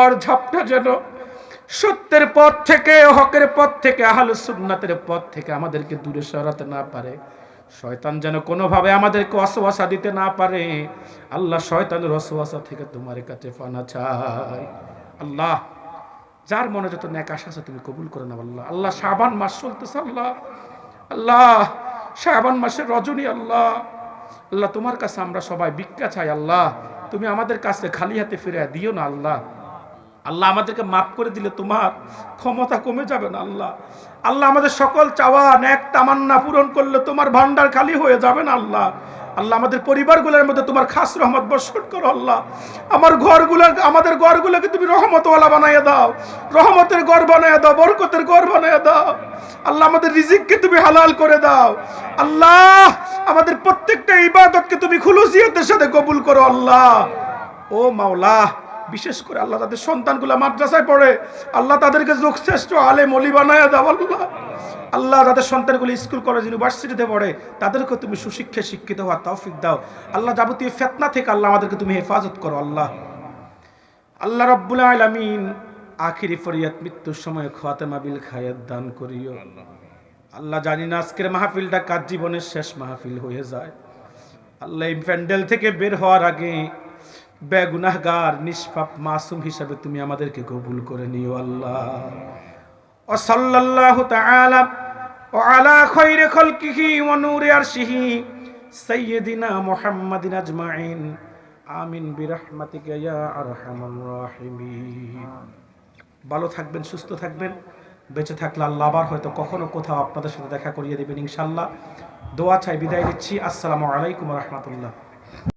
ঝড় ঝাপটা যেন সত্যের পথ থেকে, হকের পথ থেকে, আহলুস সুন্নাতের পথ থেকে আমাদেরকে দূরে সরাতে না পারে। শয়তান যেন কোনোভাবে আমাদেরকে ওয়াসওয়াসা দিতে না পারে। আল্লাহ, শয়তানের ওয়াসওয়াসা থেকে তোমার কাছে পানা চাই। আল্লাহ, যার মনে যত নেক আশা আছে তুমি কবুল করে নাও আল্লাহ। আল্লাহ, শাবান মাস চলতেছে আল্লাহ। আল্লাহ, শাবান মাসের রজনী আল্লাহ। আল্লাহ, তোমার কাছে আমরা সবাই ভিক্ষা চাই আল্লাহ। তুমি আমাদের কাছে খালি হাতে ফিরে দিও না আল্লাহ। আল্লাহ, আমাদেরকে মাফ করে দিলে তোমার ক্ষমতা কমে যাবে না আল্লাহ। আল্লাহ, আমাদের সকল চাওয়া নেক তামান্না পূরণ করলে তোমার ভান্ডার খালি হয়ে যাবে না আল্লাহ। আল্লাহ, আমাদের পরিবারগুলোর মধ্যে তোমার খাস রহমত বর্ষণ করো আল্লাহ। আমাদের ঘরগুলোকে তুমি রহমতওয়ালা বানাইয়া দাও, রহমতের ঘর বানাইয়া দাও, বরকতের ঘর বানাইয়া দাও আল্লাহ। আমাদের রিজিককে তুমি হালাল করে দাও আল্লাহ। আমাদের প্রত্যেকটা ইবাদতকে তুমি খুলুসিয়তের সাথে কবুল করো আল্লাহ। ও মাওলা, বিশেষ করে আল্লাহ, তাদের সন্তানগুলো মাদ্রাসায় পড়ে আল্লাহ, তাদেরকে যোগশ্রেষ্ঠ আলেম ওলি বানায়া দাও আল্লাহ। আল্লাহ, তাদের সন্তানগুলো স্কুল কলেজ ইউনিভার্সিটিতে পড়ে তাদেরকে তুমি সুশিক্ষায় শিক্ষিত হওয়ার তৌফিক দাও আল্লাহ। যাবতীয় ফিতনা থেকে আল্লাহ আমাদেরকে তুমি হেফাজত করো আল্লাহ। আল্লাহ রাব্বুল আলামিন, আখিরি ফরিয়াদ, মৃত্যুর সময় খাতেমা বিল খায়াত দান করিও আল্লাহ। জানি না আজকের মাহফিলটা কার জীবনের শেষ মাহফিল হয়ে যায় আল্লাহ। এই প্যান্ডেল থেকে বের হওয়ার আগে বেগুনাহগার নিষ্পাপ মাসুম হিসাবে তুমি আমাদেরকে কবুল করে নিও আল্লাহ। ওয়া সাল্লাল্লাহু তাআলা ওয়া আলা খায়রি খালকিহি ওয়া নূরি আরশিহি সাইয়্যিদিনা মুহাম্মাদিন আজমাইন। আমিন বিরহমাতিকা ইয়া আরহামার রাহিমিন। ভালো থাকবেন, সুস্থ থাকবেন। বেঁচে থাকলে আল্লাহ আবার হয়তো কখনো কোথাও আপনাদের সাথে দেখা করিয়ে দেবেন ইনশাআল্লাহ। দোয়া চাই, বিদায় নিচ্ছি। আসসালামু আলাইকুম ওয়া রাহমাতুল্লাহ।